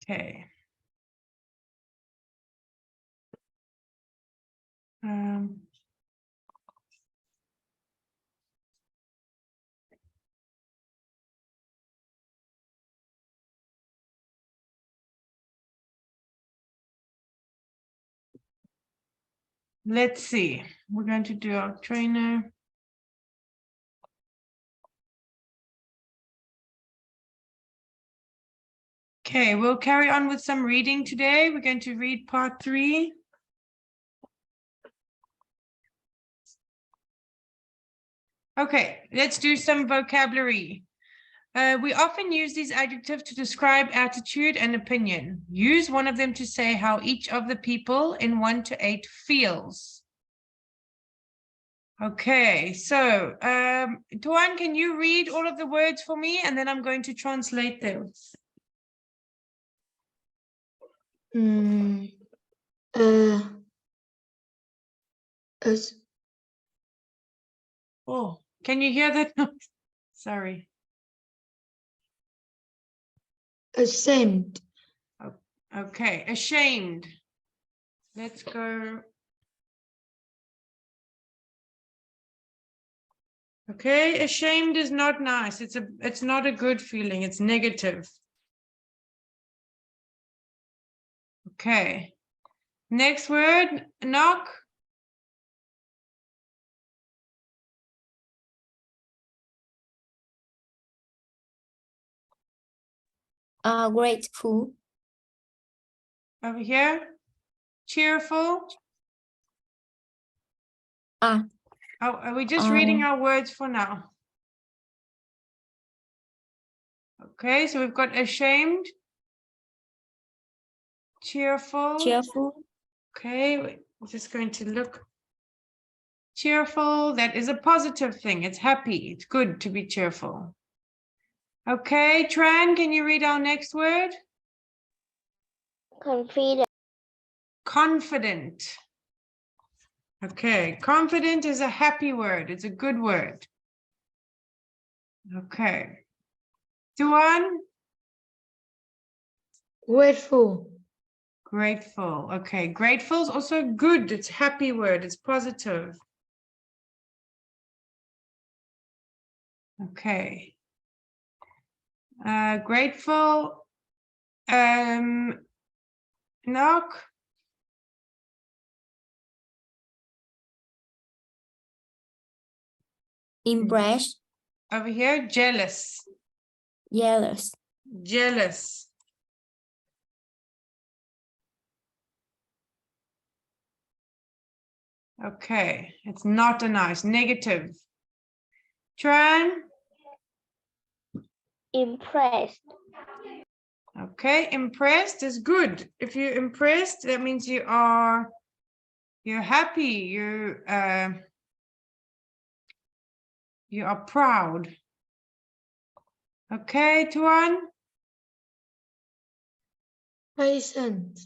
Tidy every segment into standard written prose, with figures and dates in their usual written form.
Okay. Let's see. We're going to do our trainer. Okay, we'll carry on with some reading today. We're going to read part 3. Okay, let's do some vocabulary. We often use these adjectives to describe attitude and opinion. Use one of them to say how each of the people in 1 to 8 feels. Okay, so Toan, can you read all of the words for me and then I'm going to translate them. Oh, can you hear that? Sorry. Ashamed. Okay, ashamed. Let's go. Okay, ashamed is not nice. It's not a good feeling. It's negative. Okay. Next word, knock. Grateful. Over here. Cheerful. Oh, are we just reading our words for now? Okay, so we've got ashamed. Cheerful. Cheerful. Okay, we're just going to look. Cheerful, that is a positive thing. It's happy. It's good to be cheerful. Okay, Tran, can you read our next word? Confident. Confident. Okay, confident is a happy word. It's a good word. Okay. Tuan? Grateful. Grateful. Okay, grateful is also good. It's a happy word. It's positive. Okay. Grateful. Knock. Impressed. Over here, jealous. Jealous. Jealous. Okay, it's not a nice, negative. Tran? Impressed. Okay, impressed is good. If you're impressed, that means you're happy, you are proud. Okay, Tuan? Patient.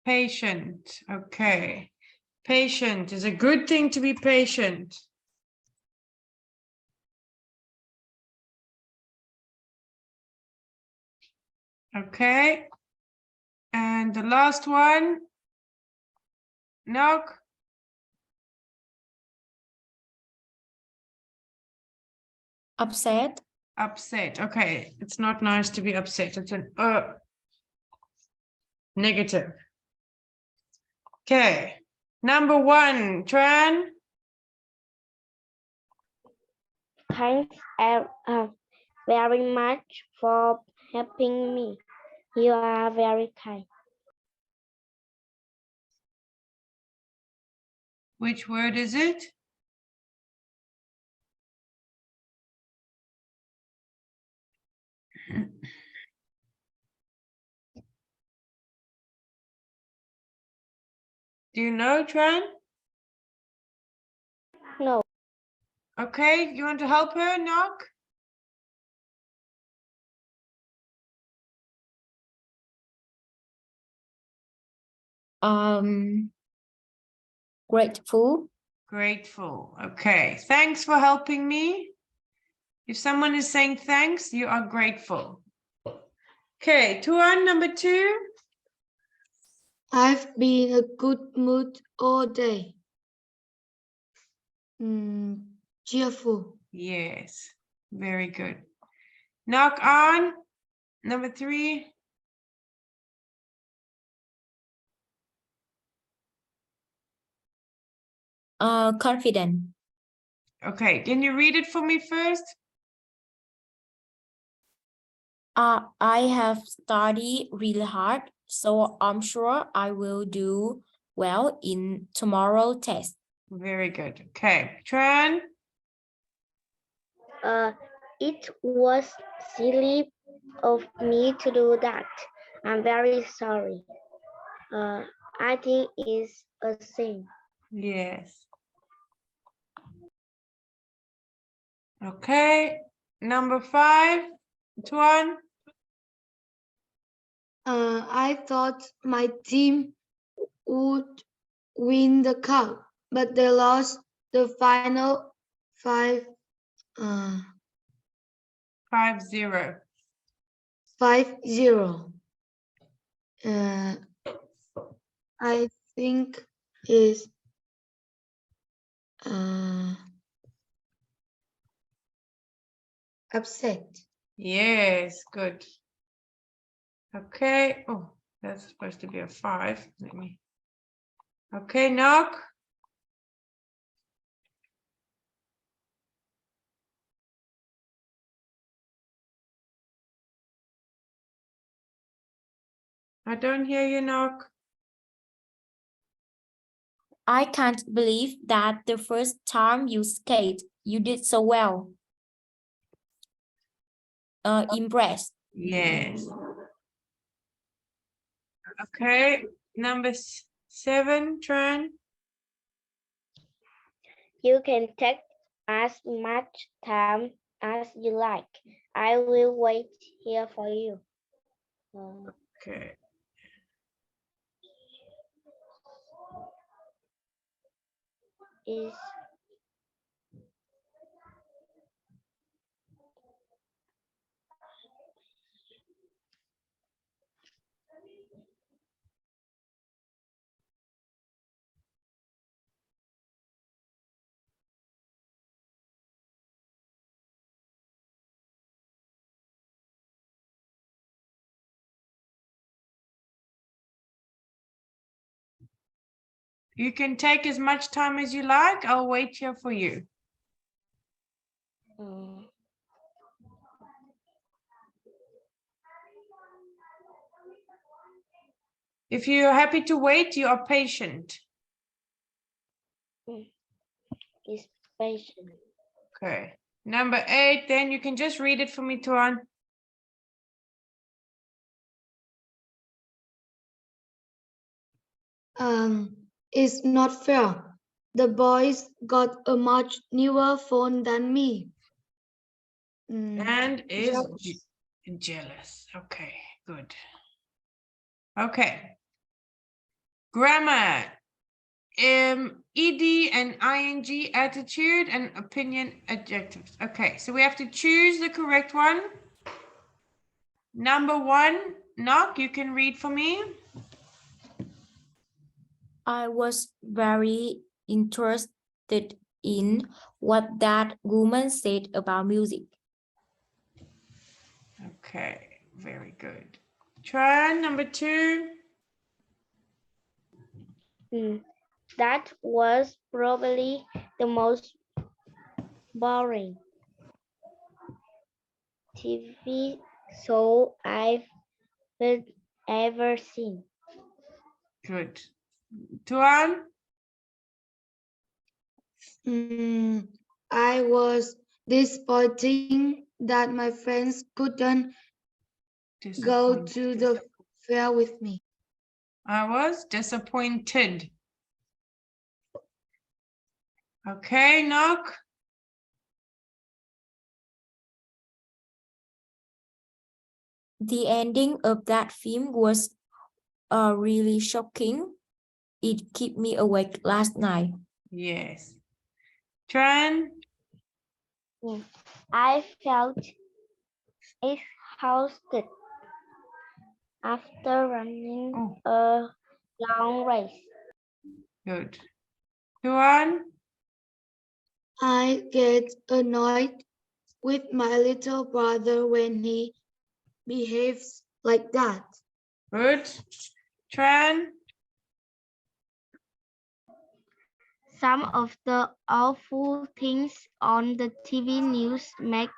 Patient. Okay. Patient is a good thing to be patient. Okay. And the last one. Knock. Upset. Upset. Okay. It's not nice to be upset. It's an negative. Okay. Number 1, Tran. Thanks very much for helping me. You are very kind. Which word is it? Do you know, Tran? No. Okay, you want to help her, Knock? Grateful. Grateful. Okay, thanks for helping me. If someone is saying thanks, you are grateful. Okay, Tuan, number 2. I've been in a good mood all day. Cheerful. Yes, very good. Knock on, number 3. Confident. Okay, can you read it for me first? I have studied really hard, so I'm sure I will do well in tomorrow's test. Very good. Okay, Tran. It was silly of me to do that. I'm very sorry. I think it's a sin. Yes. Okay, number 5. Tuan. I thought my team would win the cup, but they lost the final 5-0. 5-0. I think is upset. Yes, good. Okay. Oh, that's supposed to be a 5. Let me. Okay, knock. I don't hear you, knock. I can't believe that the first time you skate, you did so well. Impressed. Yes. Okay, number 7, Tran. You can take as much time as you like. I will wait here for you. Okay. Is You can take as much time as you like. I'll wait here for you. If you're happy to wait, you are patient. is patient. Okay. Number 8, then you can just read it for me, Tuan. It's not fair. The boys got a much newer phone than me. And is Jealous. jealous. Okay, good. Okay. Grammar. ED and ing, attitude and opinion, adjectives. Okay, so we have to choose the correct one. Number 1, Knock, you can read for me. I was very interested in what that woman said about music. Okay, very good. Try number 2. That was probably the most boring TV show I've ever seen. Good. Tuan? I was disappointing that my friends couldn't go to the fair with me. I was disappointed. Okay, Knock. The ending of that film was really shocking. It kept me awake last night. Yes. Tran? I felt exhausted after running Oh. a long race. Good. Toan? I get annoyed with my little brother when he behaves like that. Good. Tran? Some of the awful things on the TV news make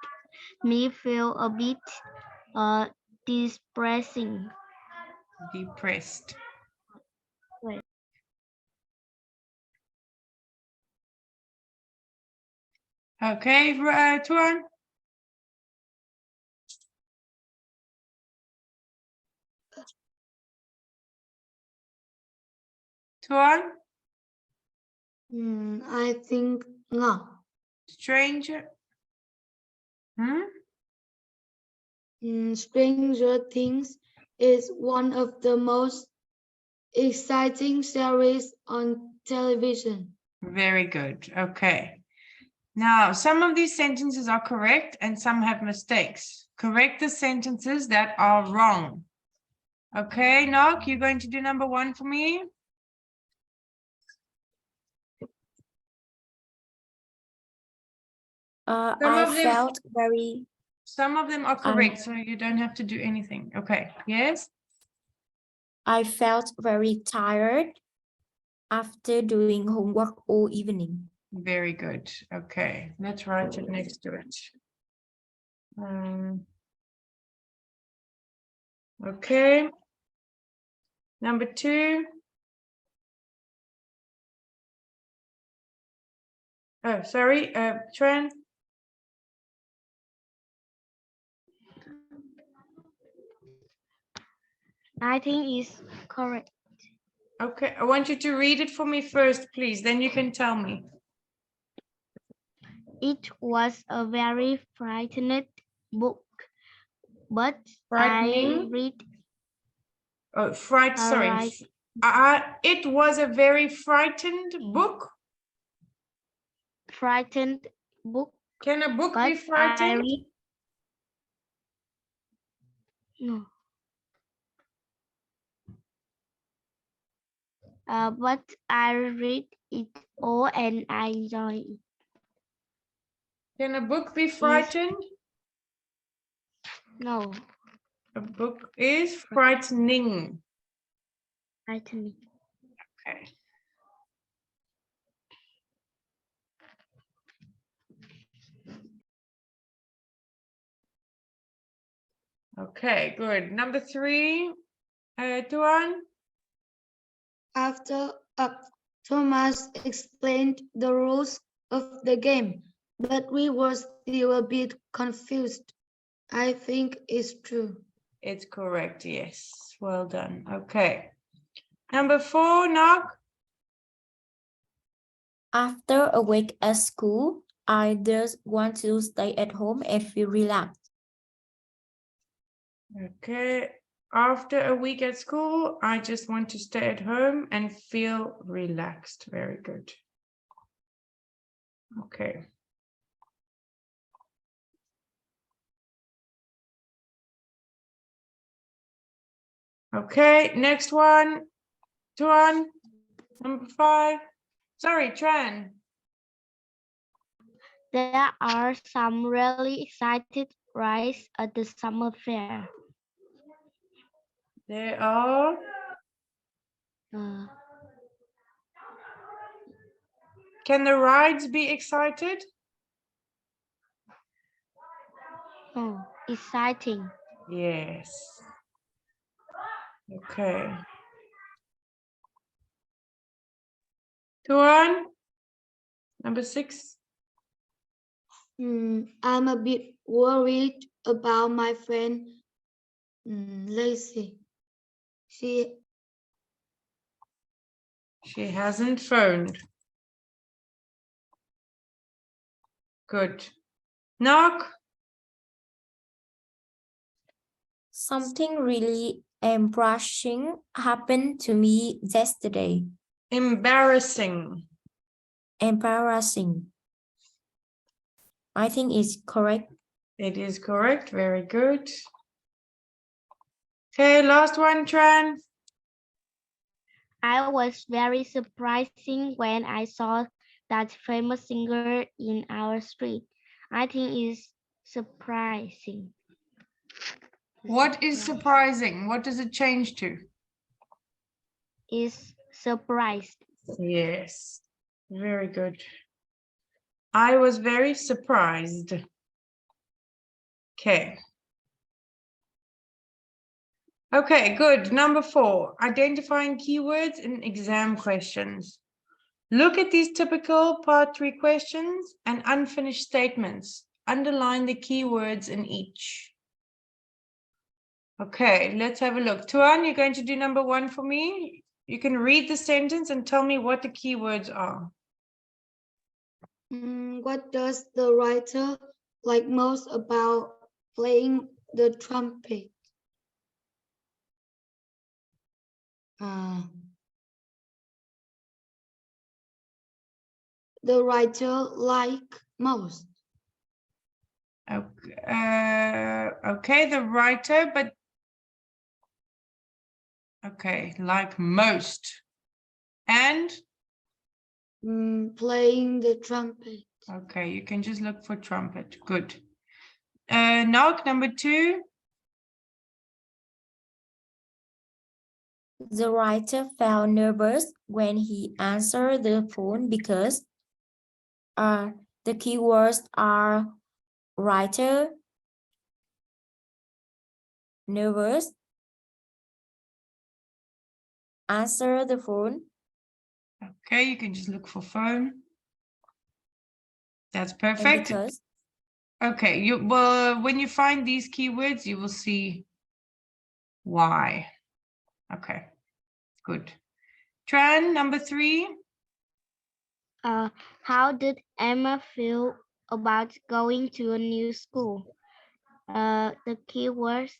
me feel a bit depressing. Depressed. Right. Okay, Tuan. Tuan. I think no. Stranger. Stranger Things is one of the most exciting series on television. Very good. Okay. Now, some of these sentences are correct and some have mistakes. Correct the sentences that are wrong. Okay, Ngoc, you're going to do number 1 for me. Some of them are correct, so you don't have to do anything. Okay, yes? I felt very tired after doing homework all evening. Very good. Okay, let's write it next to it. Okay. Number 2. Oh, sorry, Tran. I think is correct. Okay, I want you to read it for me first, please. Then you can tell me. It was a very frightening book, but Frightening. I read. Oh, sorry. Right. It was a very frightened book. Frightened book. Can a book be But frightened? No. But I read it all and I enjoy it. Can a book be frightened? No. A book is frightening. Frightening. Okay. Okay, good. Number 3, Tuan. After Thomas explained the rules of the game, but we were still a bit confused. I think it's true. It's correct, yes. Well done. Okay. Number 4, Ngoc. After a week at school, I just want to stay at home and feel relaxed. Okay. After a week at school, I just want to stay at home and feel relaxed. Very good. Okay. Okay, next one. Tuan, number 5. Sorry, Tran. There are some really excited rides at the summer fair. There are. Can the rides be excited? Oh, exciting. Yes. Okay. Tuan, number 6. I'm a bit worried about my friend Lacey. She hasn't phoned. Good. Ngoc. Something really embarrassing happened to me yesterday. Embarrassing. Embarrassing. I think it's correct. It is correct. Very good. Okay, last one, Tran. I was very surprising when I saw that famous singer in our street. I think it's surprising. What is surprising? What does it change to? Is surprised. Yes, very good. I was very surprised. Okay. Okay, good. Number 4, identifying keywords in exam questions. Look at these typical part 3 questions and unfinished statements. Underline the keywords in each. Okay, let's have a look. Tuan, you're going to do number 1 for me. You can read the sentence and tell me what the keywords are. What does the writer like most about playing the trumpet? The writer like most. Okay, the writer, but okay, like most. And playing the trumpet. okay, you can just look for trumpet. Good. Ngoc, number 2. The writer felt nervous when he answered the phone because the keywords are writer, nervous, answer the phone. Okay, you can just look for phone. That's And perfect. because Okay, when you find these keywords, you will see why. Okay, good. Tran, number 3. How did Emma feel about going to a new school? The keywords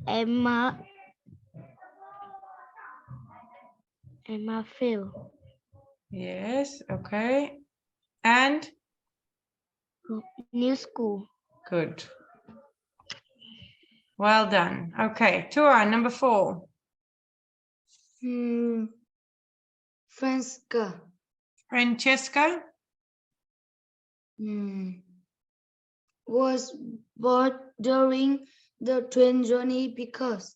Emma feel. Yes, okay. And New school. good. Well done. Okay, Tuan, number 4. Francesca. Francesca. Was bored during the train journey because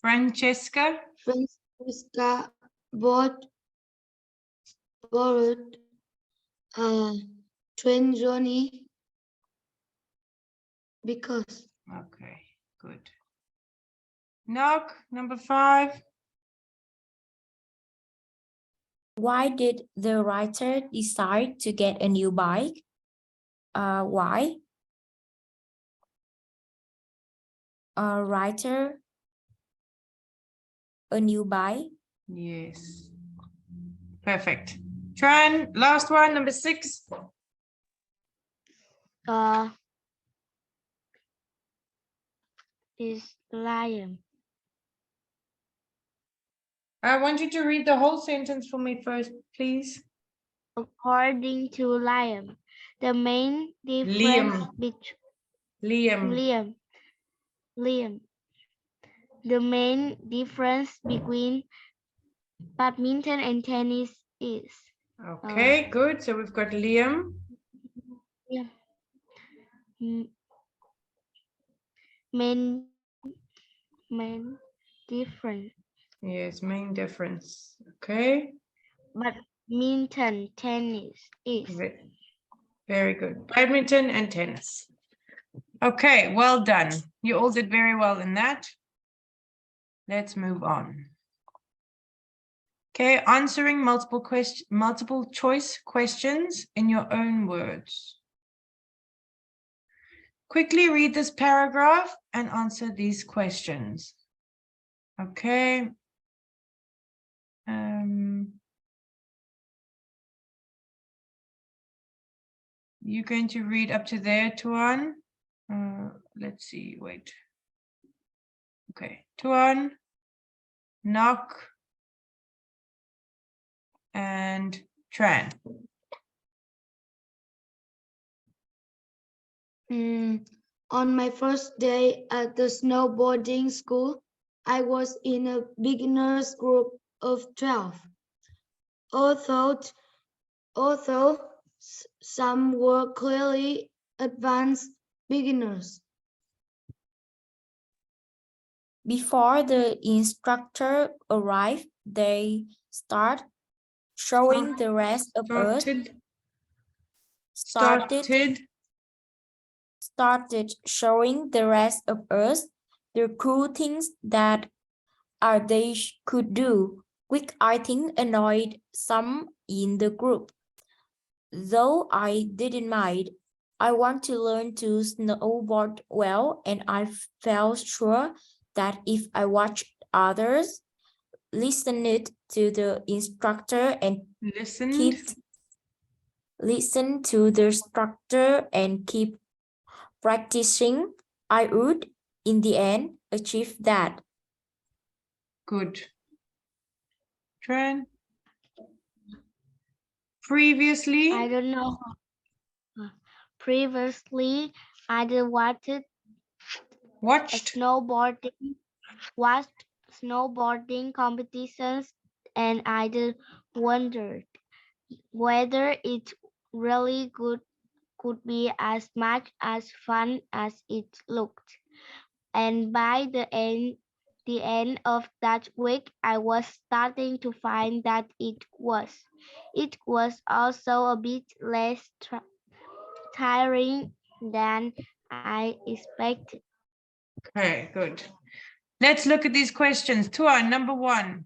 Francesca. Francesca borrowed a train journey because. Okay, good. Ngoc, number 5. why did the writer decide to get a new bike? Why? Writer, a new bike. Yes. Perfect. Tran, last one, number 6. Is lion. I want you to read the whole sentence for me first, please. According to Liam, the main difference between Liam. The main difference between badminton and tennis is. Okay, good. So we've got Liam. Yeah. Main difference. Yes, main difference. Okay. Badminton, tennis is. Very good. Badminton and tennis. Okay, well done. You all did very well in that. Let's move on. Okay, answering multiple choice questions in your own words. Quickly read this paragraph and answer these questions. Okay. You're going to read up to there, Tuan. Let's see, wait. Okay, Tuan, Ngoc, and Tran. On my first day at the snowboarding school, I was in a beginners group of 12. Although some were clearly advanced beginners. Before the instructor arrived, they start showing the rest of us started showing the rest of us the cool things that they could do, which I think annoyed some in the group. Though I didn't mind, I want to learn to snowboard well, and I felt sure that if I watched others, listened to the instructor and listen to the instructor and keep practicing, I would, in the end, achieve that. Good. Tran? Previously? I don't know. Previously, I watched snowboarding competitions, and I wondered whether it really could be as much as fun as it looked. And by the end of that week, I was starting to find that it was. It was also a bit less tiring than I expected. Okay, good. Let's look at these questions. Toan, number 1.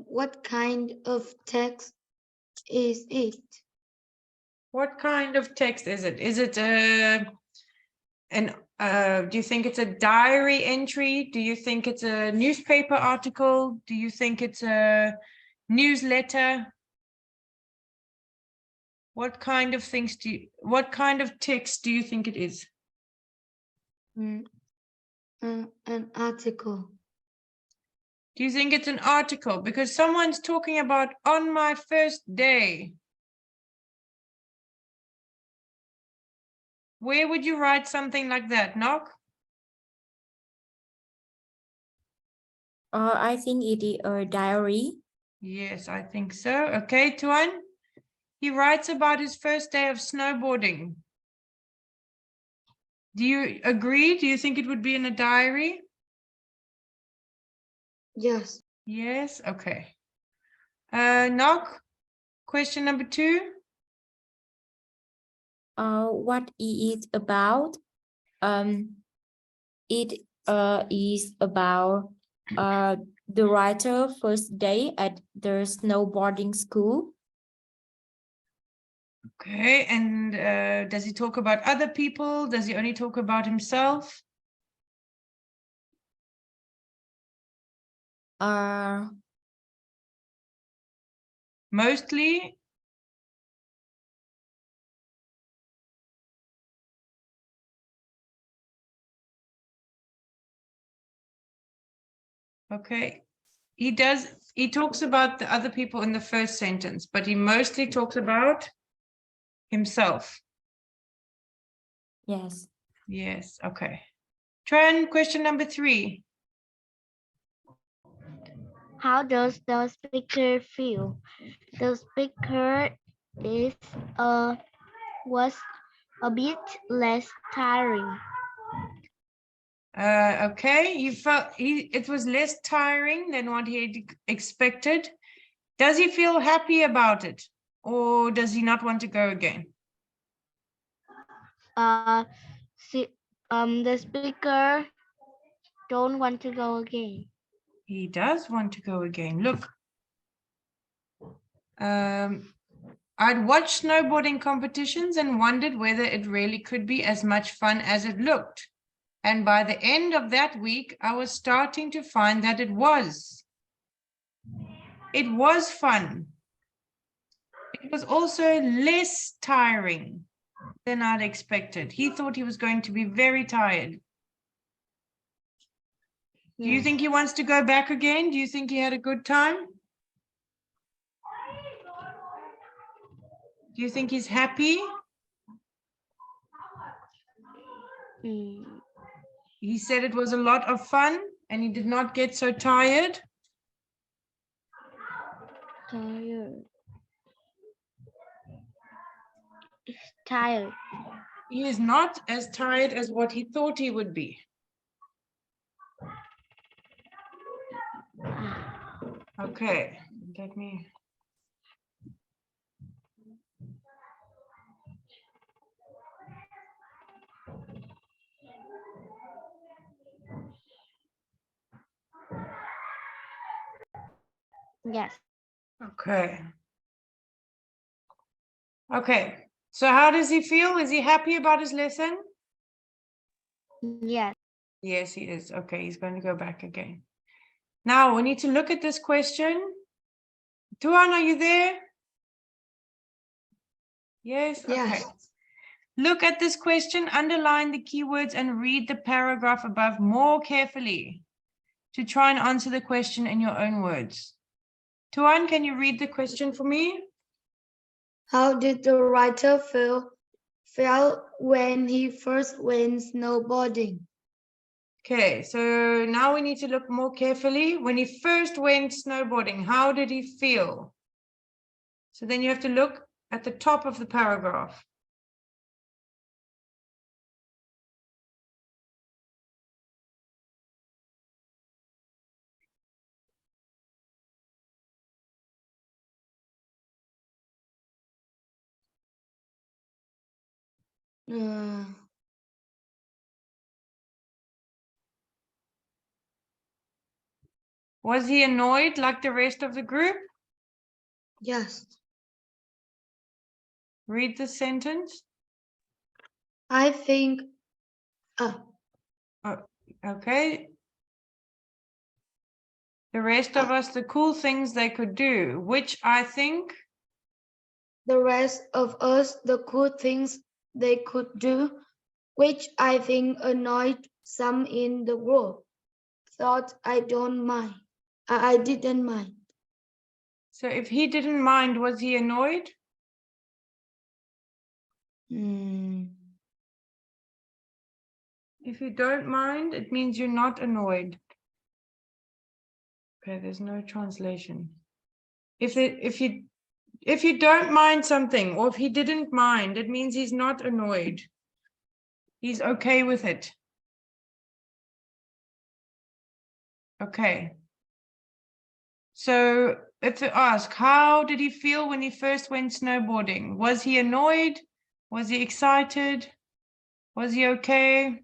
What kind of text is it? What kind of text is it? Is it do you think it's a diary entry? Do you think it's a newspaper article? Do you think it's a newsletter? What kind of text do you think it is? An article. Do you think it's an article? Because someone's talking about on my first day. Where would you write something like that, Ngoc? I think it is a diary. Yes, I think so. Okay, Toan. He writes about his first day of snowboarding. Do you agree? Do you think it would be in a diary? Yes. Yes, okay. Ngoc, question number 2. What is it about? It is about the writer first day at the snowboarding school. Okay, and does he talk about other people? Does he only talk about himself? Mostly? Okay, he talks about the other people in the first sentence, but he mostly talks about himself. Yes. Yes, okay. Tran, question number 3. How does the speaker feel? The speaker was a bit less tiring. Okay, you felt it was less tiring than what he had expected. Does he feel happy about it, or does he not want to go again? The speaker don't want to go again. He does want to go again. Look, I'd watched snowboarding competitions and wondered whether it really could be as much fun as it looked. And by the end of that week, I was starting to find that it was. It was fun. It was also less tiring than I'd expected. He thought he was going to be very tired. Do you think he wants to go back again? Do you think he had a good time? Do you think he's happy? He said it was a lot of fun and he did not get so tired. Tired. Tired. He is not as tired as what he thought he would be. Okay, let me. Yes. Okay. Okay, so how does he feel? Is he happy about his lesson? Yes. Yes, he is. Okay, he's going to go back again. Now we need to look at this question. Toan, are you there? Yes, okay. Yes. Look at this question, underline the keywords and read the paragraph above more carefully to try and answer the question in your own words. Toan, can you read the question for me? How did the writer feel when he first went snowboarding? Okay, so now we need to look more carefully. When he first went snowboarding, how did he feel? So then you have to look at the top of the paragraph. Uh, Was he annoyed like the rest of the group? yes. Read the sentence. I think Okay. The rest of us, the cool things they could do, which I think. the rest of us the cool things they could do, which I think annoyed some in the group. Thought I don't mind. I didn't mind. So if he didn't mind, was he annoyed? Hmm. If you don't mind, it means you're not annoyed. Okay, there's no translation. If you don't mind something, or if he didn't mind, it means he's not annoyed. He's okay with it. Okay. So if you ask, how did he feel when he first went snowboarding? Was he annoyed? Was he excited? Was he okay?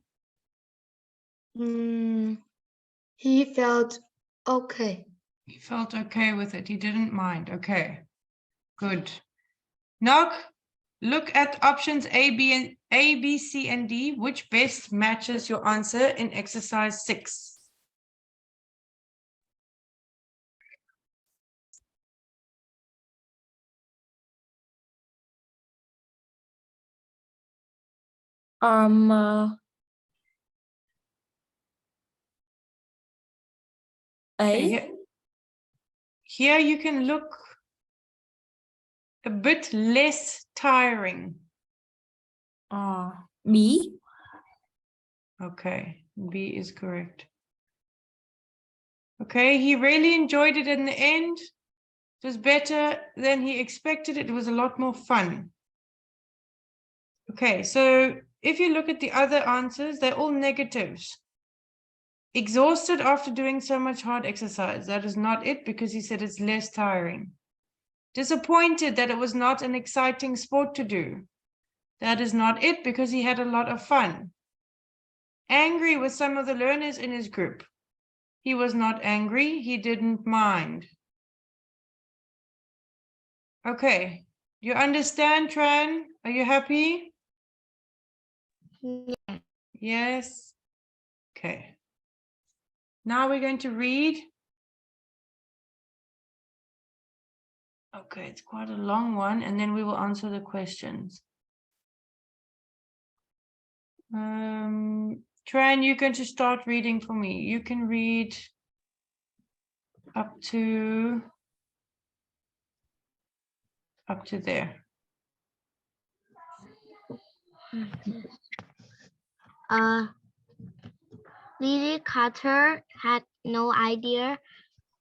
He felt okay. He felt okay with it. He didn't mind. Okay, good. Ngoc, look at options A, B, C, and D. Which best matches your answer in exercise 6? A. Here you can look a bit less tiring. B. Okay, B is correct. Okay, he really enjoyed it in the end. It was better than he expected. It was a lot more fun. Okay, so if you look at the other answers, they're all negatives. Exhausted after doing so much hard exercise. That is not it, because he said it's less tiring. Disappointed that it was not an exciting sport to do. That is not it, because he had a lot of fun. Angry with some of the learners in his group. He was not angry, he didn't mind. Okay, you understand, Tran? Are you happy? Yeah. Yes. Okay. Now we're going to read. Okay, it's quite a long one, and then we will answer the questions. Tran, you're going to start reading for me. You can read up to there. Lily Carter had no idea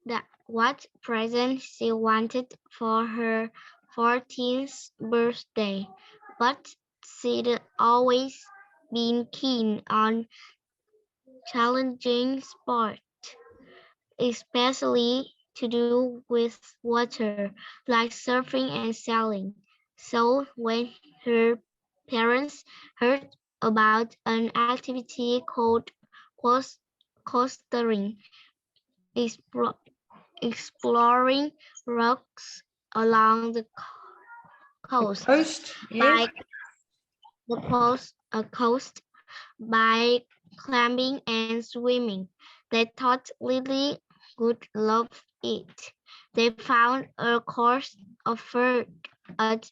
that what present she wanted for her 14th birthday, but she'd always been keen on challenging sport, especially to do with water, like surfing and sailing. So when her parents heard about an activity called coastering, exploring rocks along the coast Coast, by yes. coast by climbing and swimming. They thought Lily would love it. They found a course offered at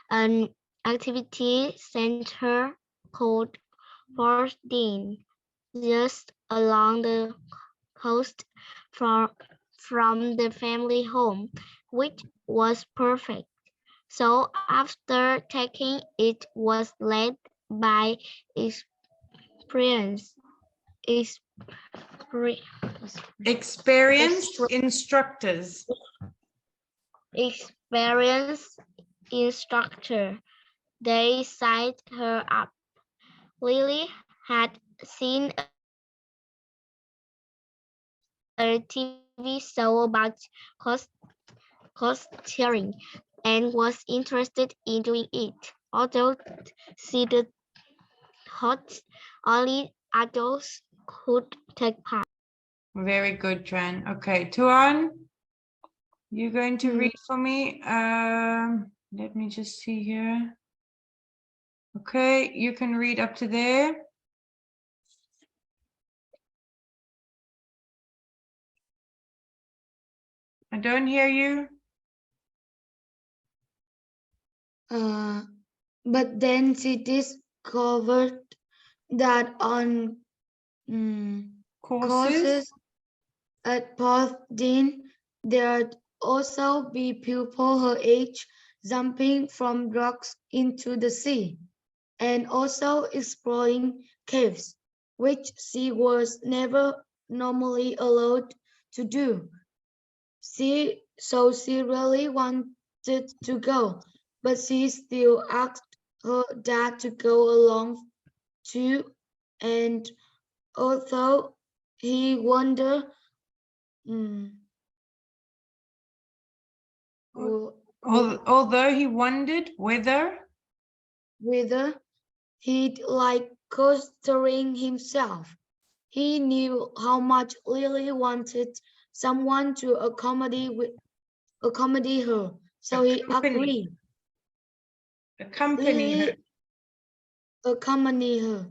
an activity center called Forest Dean, just along the coast from the family home, which was perfect. So after taking it was led by experience, Experienced instructors. experienced instructor. They signed her up. Lily had seen a TV show about costuring and was interested in doing it, although she thought only adults could take part. Very good, Tran. Okay, Tuan, you're going to read for me. Let me just see here. Okay, you can read up to there. I don't hear you. But then she discovered that on courses at Dean, there'd also be people her age jumping from rocks into the sea and also exploring caves, which she was never normally allowed to do. So she really wanted to go, but she still asked her dad to go along too, and although he wondered Although he wondered whether he'd like coastering himself, he knew how much Lily wanted someone to accommodate her, so he agreed. Accompany her. Accompany her.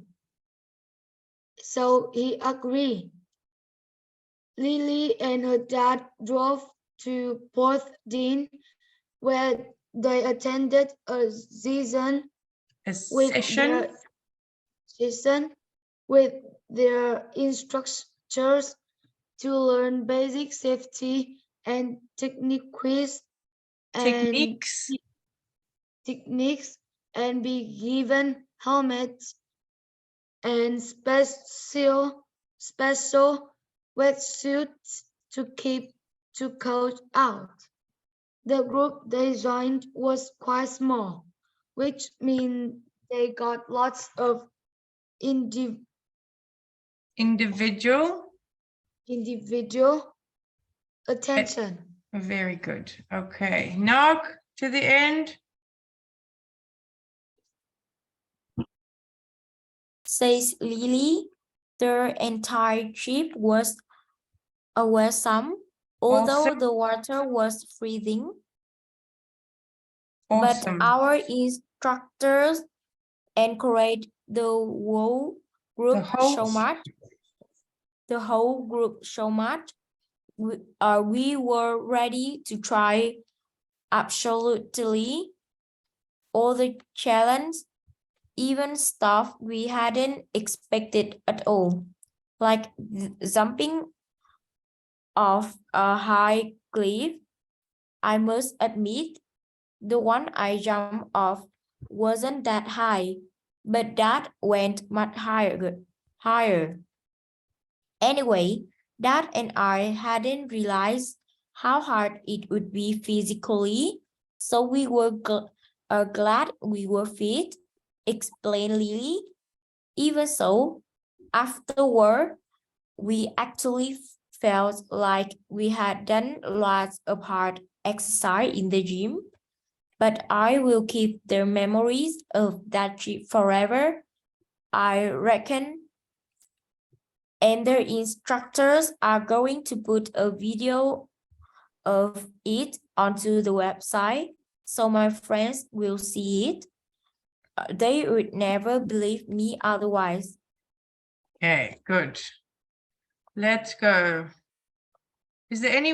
So he agreed. Lily and her dad drove to Port Dean, where they attended a session with their instructors to learn basic safety and techniques and be given helmets and special wetsuits to keep too cold out. The group they joined was quite small, which means they got lots of individual attention. Very good. Okay, Ngoc to the end. Says Lily, their entire trip was awesome, although the water was freezing. Awesome. But our instructors encouraged the whole group so much. The whole group so much. We were ready to try absolutely all the challenge, even stuff we hadn't expected at all, like jumping off a high cliff. I must admit, the one I jumped off wasn't that high, but that went much higher. Anyway, Dad and I hadn't realized how hard it would be physically, so we were glad we were fit, explained Lily. Even so, afterward, we actually felt like we had done lots of hard exercise in the gym, but I will keep the memories of that trip forever, I reckon. And the instructors are going to put a video of it onto the website, so my friends will see it. They would never believe me otherwise. Okay, good. Let's go. Is there any